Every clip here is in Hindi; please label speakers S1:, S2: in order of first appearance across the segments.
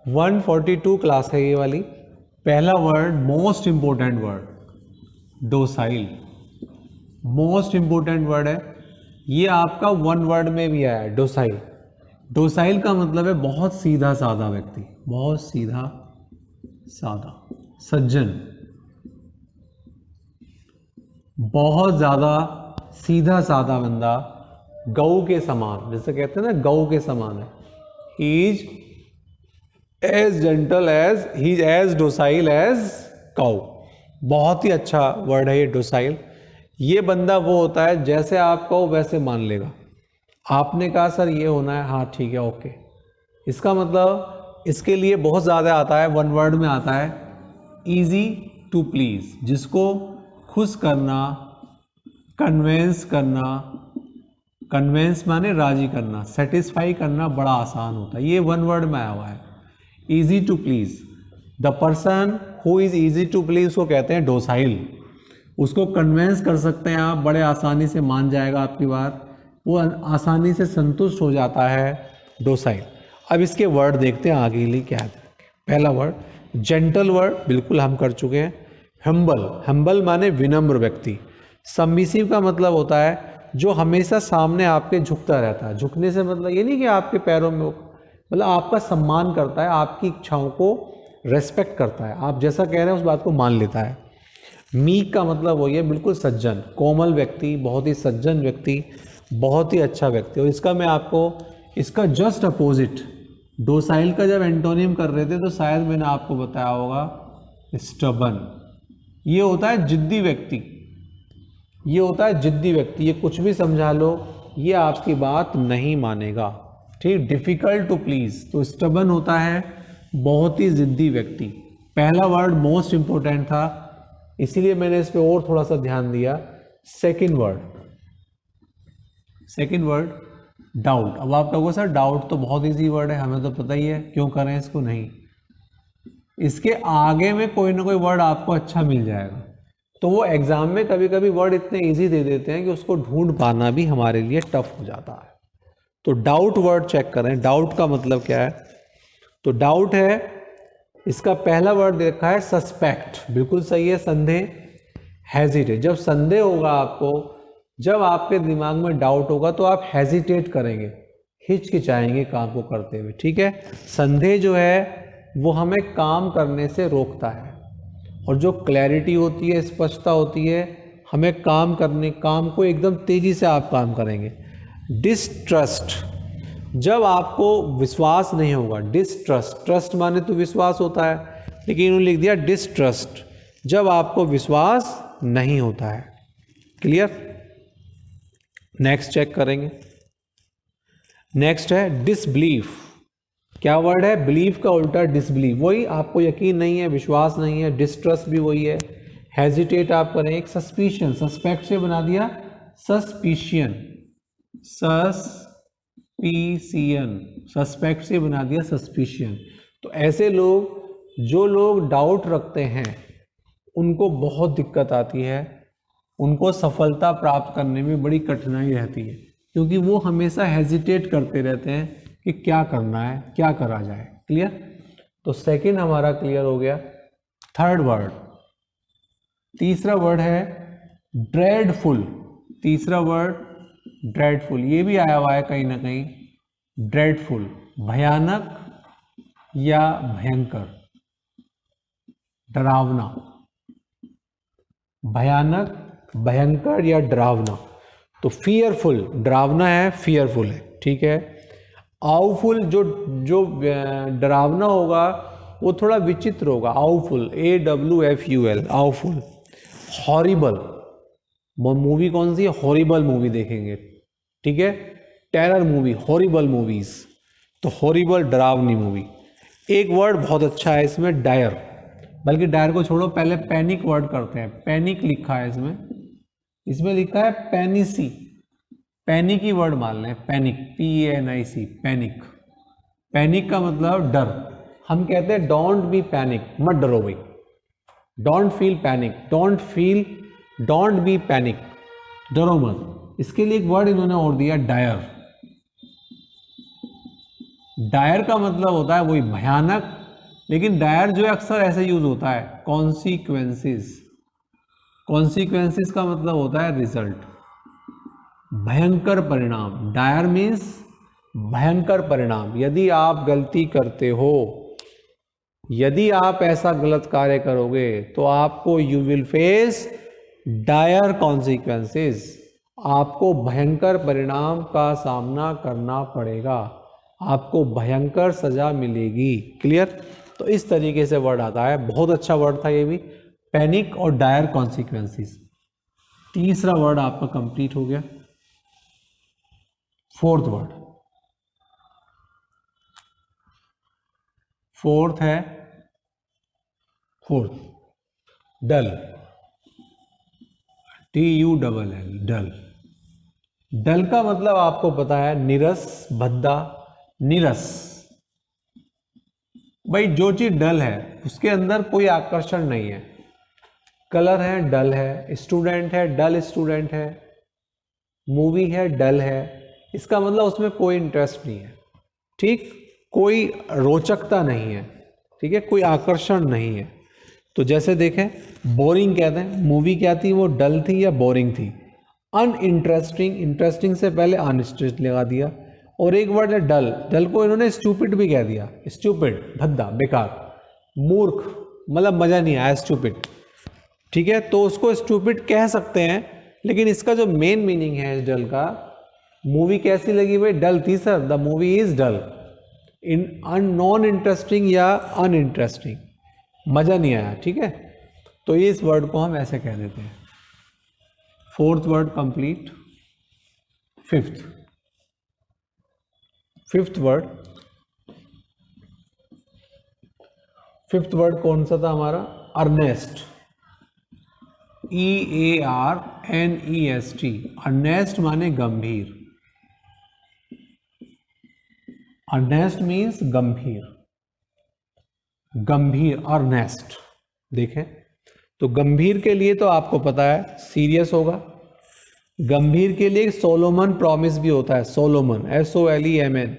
S1: 142 क्लास है ये वाली। पहला word, most important word, docile. Most important word है ये, आपका वन वर्ड में भी आया है, डोसाइल। डोसाइल का मतलब है बहुत सीधा साधा व्यक्ति, बहुत सीधा साधा, सज्जन, बहुत ज्यादा सीधा साधा बंदा, गऊ के समान, जैसे कहते हैं ना गऊ के समान है। He is as gentle as, he is as docile as cow. बहुत ही अच्छा वर्ड है ये डोसाइल। ये बंदा वो होता है जैसे आप कहो वैसे मान लेगा। आपने कहा सर ये होना है, हाँ ठीक है ओके। इसका मतलब इसके लिए बहुत ज़्यादा आता है, वन वर्ड में आता है, इजी टू प्लीज, जिसको खुश करना, कन्वेंस करना, कन्वेंस माने राजी करना, सेटिस्फाई करना बड़ा आसान होता है। ये वन वर्ड में आया हुआ है, easy to please. The person who is easy to please को कहते हैं डोसाइल। उसको कन्वेंस कर सकते हैं आप, बड़े आसानी से मान जाएगा आपकी बात, वो आसानी से संतुष्ट हो जाता है, डोसाइल। अब इसके वर्ड देखते हैं आगे लिए क्या है। पहला वर्ड जेंटल वर्ड, बिल्कुल हम कर चुके हैं। हम्बल, हम्बल माने विनम्र व्यक्ति। सबमिसिव का मतलब होता है जो हमेशा सामने आपके झुकता रहता है। झुकने से मतलब ये नहीं कि आपके पैरों में, मतलब आपका सम्मान करता है, आपकी इच्छाओं को रेस्पेक्ट करता है, आप जैसा कह रहे हैं उस बात को मान लेता है। मीक का मतलब वही है बिल्कुल सज्जन, कोमल व्यक्ति, बहुत ही सज्जन व्यक्ति, बहुत ही अच्छा व्यक्ति। और इसका मैं आपको इसका जस्ट अपोजिट, डोसाइल का जब एंटोनिम कर रहे थे तो शायद मैंने आपको बताया होगा स्टबन। ये होता है जिद्दी व्यक्ति, ये होता है जिद्दी व्यक्ति, ये कुछ भी समझा लो ये आपकी बात नहीं मानेगा, ठीक। डिफिकल्ट टू प्लीज, तो स्टबन होता है बहुत ही जिद्दी व्यक्ति। पहला वर्ड मोस्ट इंपॉर्टेंट था इसीलिए मैंने इस पे और थोड़ा सा ध्यान दिया। Second word, second word doubt. अब आप कहोगे सर डाउट तो बहुत इजी वर्ड है, हमें तो पता ही है, क्यों करें इसको, नहीं। इसके आगे में कोई ना कोई वर्ड आपको अच्छा मिल जाएगा। तो वो एग्जाम में कभी कभी वर्ड इतने इजी दे देते हैं कि उसको ढूंढ पाना भी हमारे लिए टफ हो जाता है। तो डाउट वर्ड चेक करें, डाउट का मतलब क्या है। तो डाउट है, इसका पहला वर्ड दे रखा है सस्पेक्ट, बिल्कुल सही है, संदेह। हेजिटेट, जब संदेह होगा आपको, जब आपके दिमाग में डाउट होगा तो आप हेजिटेट करेंगे, हिचकिचाएंगे काम को करते हुए, ठीक है। संदेह जो है वो हमें काम करने से रोकता है, और जो क्लैरिटी होती है, स्पष्टता होती है, हमें काम करने, काम को एकदम तेजी से आप काम करेंगे। डिस्ट्रस्ट, जब आपको विश्वास नहीं होगा, डिस्ट्रस्ट, ट्रस्ट माने तो विश्वास होता है, लेकिन इन्होंने लिख दिया डिस्ट्रस्ट, जब आपको विश्वास नहीं होता है। क्लियर। नेक्स्ट चेक करेंगे। नेक्स्ट है डिसबिलीफ। क्या वर्ड है, बिलीफ का उल्टा डिसबिलीफ, वही आपको यकीन नहीं है, विश्वास नहीं है। डिस्ट्रस्ट भी वही है। हेजिटेट आप करें, एक सस्पिशन, सस्पेक्ट से बना दिया सस्पिशियन, सस्पिशियन, सस्पेक्ट से बना दिया सस्पिशियन। तो ऐसे लोग, जो लोग डाउट रखते हैं उनको बहुत दिक्कत आती है, उनको सफलता प्राप्त करने में बड़ी कठिनाई रहती है, क्योंकि वो हमेशा हेजिटेट करते रहते हैं कि क्या करना है, क्या करा जाए। क्लियर। तो सेकंड हमारा क्लियर हो गया। थर्ड वर्ड, तीसरा वर्ड है ड्रेडफुल। तीसरा वर्ड ड्रेडफुल, ये भी आया हुआ है कहीं ना कहीं, ड्रेडफुल, भयानक या भयंकर, डरावना, भयानक, भयंकर या डरावना। तो फियरफुल, डरावना है, फियरफुल है, ठीक है। आवफुल, जो जो डरावना होगा वो थोड़ा विचित्र होगा, awful, AWFUL, awful. Horrible, movie कौन सी है, हॉरिबल मूवी देखेंगे, ठीक है, टेरर मूवी, हॉरिबल मूवीज, तो हॉरिबल, डरावनी मूवी। एक वर्ड बहुत अच्छा है इसमें, डायर, बल्कि डायर को छोड़ो, पहले पैनिक वर्ड करते हैं। पैनिक लिखा है इसमें, इसमें लिखा है पैनिसी, पैनिक ही वर्ड मान लें, पैनिक, PANIC, पैनिक। पैनिक का मतलब डर। हम कहते हैं डोंट बी पैनिक, मत डरो भाई, don't feel panic, don't be panic, डरो मत। इसके लिए एक वर्ड इन्होंने और दिया, डायर। डायर का मतलब होता है वही भयानक, लेकिन डायर जो है अक्सर ऐसे यूज होता है कॉन्सिक्वेंसेस। कॉन्सिक्वेंसेस का मतलब होता है रिजल्ट, भयंकर परिणाम। डायर मीन्स भयंकर परिणाम। यदि आप गलती करते हो, यदि आप ऐसा गलत कार्य करोगे तो आपको you will face dire consequences, आपको भयंकर परिणाम का सामना करना पड़ेगा, आपको भयंकर सजा मिलेगी। क्लियर? तो इस तरीके से वर्ड आता है, बहुत अच्छा वर्ड था ये भी, पैनिक और डायर कॉन्सिक्वेंसेस। तीसरा वर्ड आपका कंप्लीट हो गया। फोर्थ वर्ड, फोर्थ है फोर्थ, डल, DULL, डल। डल का मतलब आपको पता है नीरस, भद्दा, नीरस। भाई जो चीज डल है उसके अंदर कोई आकर्षण नहीं है। कलर है, डल है, स्टूडेंट है, डल स्टूडेंट है, मूवी है, डल है, इसका मतलब उसमें कोई इंटरेस्ट नहीं है। ठीक, कोई रोचकता नहीं है, ठीक है, कोई आकर्षण नहीं है। तो जैसे देखें, बोरिंग कहते हैं, मूवी क्या थी, वो डल थी या बोरिंग थी। अनइंटरेस्टिंग, इंटरेस्टिंग से पहले अनइंटरेस्टिंग लगा दिया। और एक वर्ड है डल, डल को इन्होंने स्टूपिड भी कह दिया, स्टूपिड, भद्दा, बेकार, मूर्ख, मतलब मजा नहीं आया, स्टूपिड। ठीक है, तो उसको स्टूपिड कह सकते हैं, लेकिन इसका जो मेन मीनिंग है इस डल का, मूवी कैसी लगी भाई, डल थी sir, the movie is dull, in non interesting या अनइंटरेस्टिंग, मजा नहीं आया। ठीक है, तो ये इस वर्ड को हम ऐसे कह देते हैं। Fourth word complete. Fifth, fifth word, fifth word कौन सा था हमारा, अर्नेस्ट, EARNEST, अर्नेस्ट माने गंभीर, अर्नेस्ट मीन्स गंभीर, गंभीर, अर्नेस्ट। देखें तो गंभीर के लिए तो आपको पता है सीरियस होगा, गंभीर के लिए सोलोमन प्रॉमिस भी होता है, सोलोमन, SOLEMN,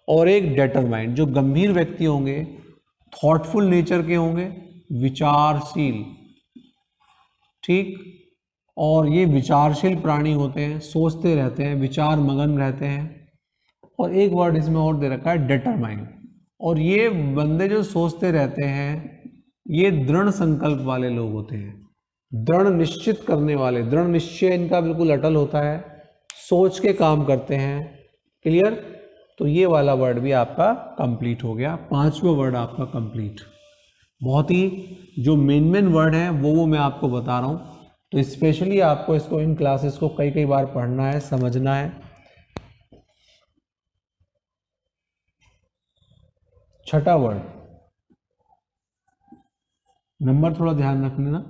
S1: और एक डेटरमाइंड। जो गंभीर व्यक्ति होंगे थॉटफुल नेचर के होंगे, विचारशील, ठीक, और ये विचारशील प्राणी होते हैं, सोचते रहते हैं, विचार मगन रहते हैं। और एक वर्ड इसमें और दे रखा है डेटरमाइंड। और ये बंदे जो सोचते रहते हैं ये दृढ़ संकल्प वाले लोग होते हैं, दृढ़ निश्चित करने वाले, दृढ़ निश्चय इनका बिल्कुल अटल होता है, सोच के काम करते हैं। क्लियर? तो ये वाला वर्ड भी आपका कंप्लीट हो गया, पांचवा वर्ड आपका कंप्लीट। बहुत ही जो मेन वर्ड है वो मैं आपको बता रहा हूँ, तो स्पेशली आपको इसको, इन क्लासेस को कई कई बार पढ़ना है, समझना है। छठा वर्ड, नंबर थोड़ा ध्यान रख लेना,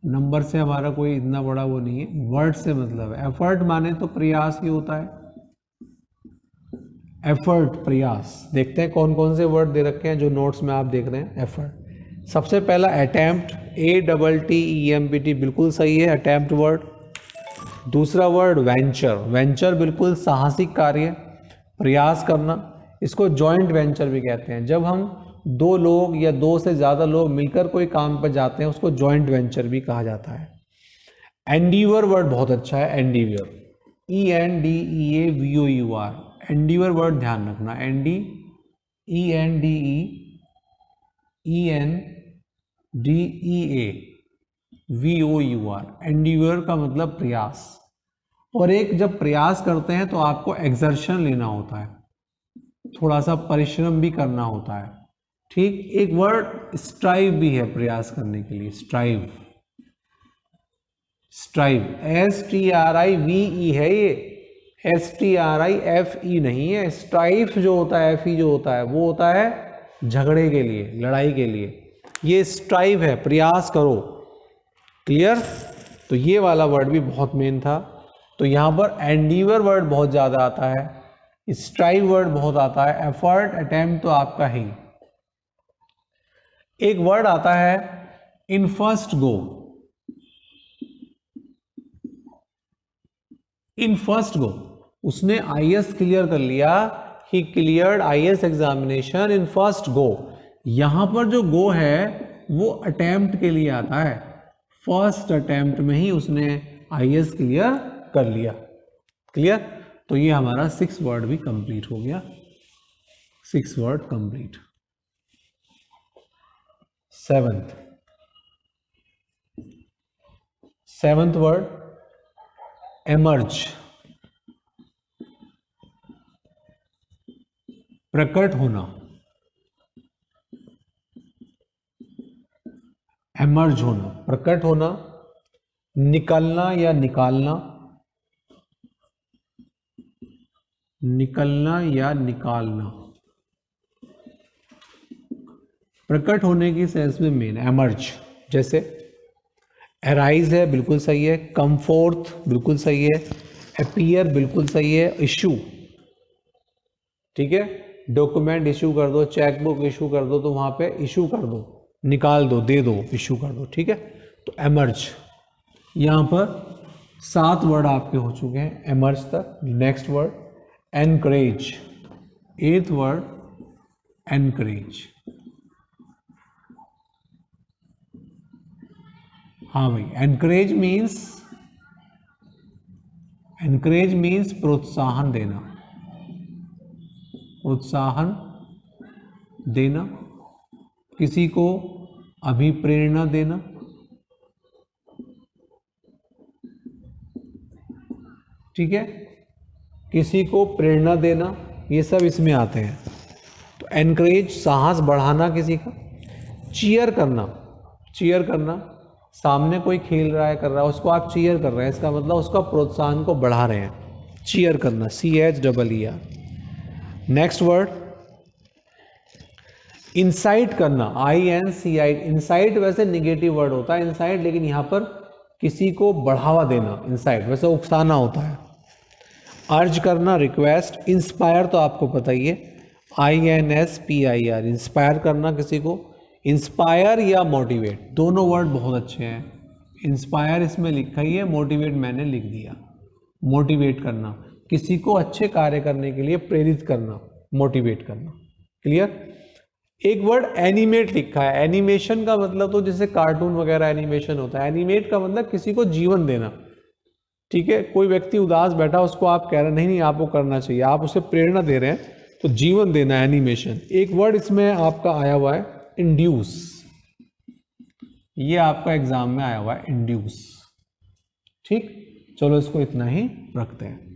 S1: नंबर से हमारा कोई इतना बड़ा वो नहीं है, वर्ड से मतलब है। एफर्ट माने तो प्रयास ही होता है, एफर्ट, प्रयास। देखते हैं कौन कौन से वर्ड दे रखे हैं जो नोट्स में आप देख रहे हैं। एफर्ट, सबसे पहला अटेम्प्ट, ATTEMPT, बिल्कुल सही है, अटेम्प्ट वर्ड। दूसरा वर्ड वेंचर, वेंचर बिल्कुल साहसिक कार्य, प्रयास करना, इसको जॉइंट वेंचर भी कहते हैं। जब हम दो लोग या दो से ज़्यादा लोग मिलकर कोई काम पर जाते हैं उसको जॉइंट वेंचर भी कहा जाता है। एंडीवर वर्ड बहुत अच्छा है, एंडीवर, ENDEAVOUR, एंडीवर वर्ड ध्यान रखना, ENDEAVOUR, एंडीवर का मतलब प्रयास। और एक जब प्रयास करते हैं तो आपको एक्सर्शन लेना होता है, थोड़ा सा परिश्रम भी करना होता है। ठीक, एक वर्ड स्ट्राइव भी है प्रयास करने के लिए, स्ट्राइव, स्ट्राइव, STRIVE है ये, STRIFE नहीं है। स्ट्राइफ जो होता है, FE जो होता है, वो होता है झगड़े के लिए, लड़ाई के लिए। ये स्ट्राइव है, प्रयास करो। क्लियर? तो ये वाला वर्ड भी बहुत मेन था। तो यहां पर एंडीवर वर्ड बहुत ज्यादा आता है, स्ट्राइव वर्ड बहुत आता है, एफर्ट, अटेम्प्ट तो आपका ही। एक वर्ड आता है in first go, in first go, उसने IAS क्लियर कर लिया, ही cleared IAS examination in first go. यहां पर जो गो है वो अटेम्प्ट के लिए आता है, फर्स्ट अटेम्प्ट में ही उसने IAS क्लियर कर लिया। क्लियर? तो ये हमारा 6 वर्ड भी कंप्लीट हो गया, 6 word complete. Seventh word emerge, प्रकट होना, एमर्ज होना, प्रकट होना, निकलना या निकालना, निकलना या निकालना, प्रकट होने की सेंस में मेन एमर्ज। जैसे अराइज है, बिल्कुल सही है, कम फोर्थ बिल्कुल सही है, अपीयर बिल्कुल सही है, इशू, ठीक है, डॉक्यूमेंट इशू कर दो, चेकबुक इशू कर दो, तो वहां पे इशू कर दो, निकाल दो, दे दो, इशू कर दो, ठीक है। तो एमर्ज, यहां पर 7 वर्ड आपके हो चुके हैं एमर्ज तक। Next word encourage, 8th word encourage. हाँ भाई, एनकरेज मीन्स प्रोत्साहन देना, प्रोत्साहन देना, किसी को अभिप्रेरणा देना, ठीक है, किसी को प्रेरणा देना, ये सब इसमें आते हैं। तो एनकरेज साहस बढ़ाना किसी का, चीयर करना, चीयर करना, सामने कोई खेल रहा है, कर रहा है, उसको आप चीयर कर रहे हैं, इसका मतलब उसका प्रोत्साहन को बढ़ा रहे हैं, चीयर करना, CHEER। नेक्स्ट वर्ड इंसाइट करना, INCIT। इंसाइट वैसे निगेटिव वर्ड होता है इंसाइट, लेकिन यहां पर किसी को बढ़ावा देना, इंसाइट वैसे उकसाना होता है। अर्ज करना, रिक्वेस्ट। इंस्पायर तो आपको पता ही है, INSPIR, इंस्पायर करना किसी को। इंस्पायर या मोटिवेट, दोनों वर्ड बहुत अच्छे हैं। इंस्पायर इसमें लिखा ही है, मोटिवेट मैंने लिख दिया। मोटिवेट करना, किसी को अच्छे कार्य करने के लिए प्रेरित करना, मोटिवेट करना। क्लियर? एक वर्ड एनिमेट लिखा है, एनिमेशन का मतलब तो जैसे कार्टून वगैरह एनिमेशन होता है, एनिमेट का मतलब किसी को जीवन देना, ठीक है। कोई व्यक्ति उदास बैठा, उसको आप कह रहे नहीं नहीं आपको करना चाहिए, आप उसे प्रेरणा दे रहे हैं, तो जीवन देना, एनिमेशन। एक वर्ड इसमें आपका आया हुआ है इंड्यूस, ये आपका एग्जाम में आया हुआ है इंड्यूस, ठीक। चलो इसको इतना ही रखते हैं।